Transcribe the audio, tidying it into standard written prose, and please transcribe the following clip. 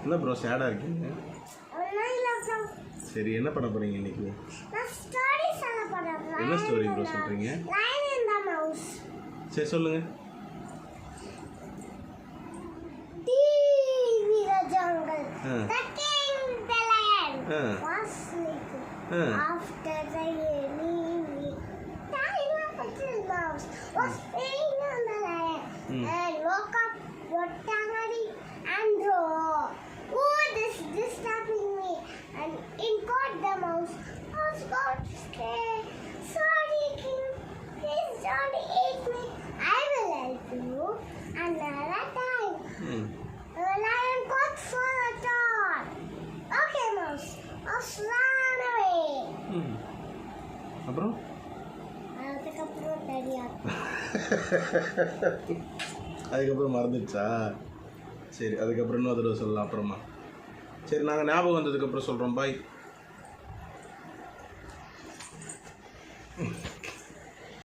என்ன ப்ரோ சேடாக இருக்கீங்க? சரி, என்ன பண்ண போகிறீங்க இன்னைக்கு? என்ன ஸ்டோரி ப்ரோ சொல்கிறீங்க? சரி சொல்லுங்கள். After the rainy week, tiny little mouse was playing on the lion and woke up, got angry and roared, "Who is disturbing me?" And in got the mouse. Mouse got scared. "Sorry, king, please don't eat me. I will help you another time." The lion got for a thought. "Okay, mouse." Mouse ran away. அப்புறம் அதுக்கப்புறம் மறந்துடுச்சா? சரி, அதுக்கப்புறம் இன்னும் தடவை சொல்லலாம் அப்புறமா. சரி, நாங்கள் ஞாபகம் வந்ததுக்கப்புறம் சொல்கிறோம். பாய்.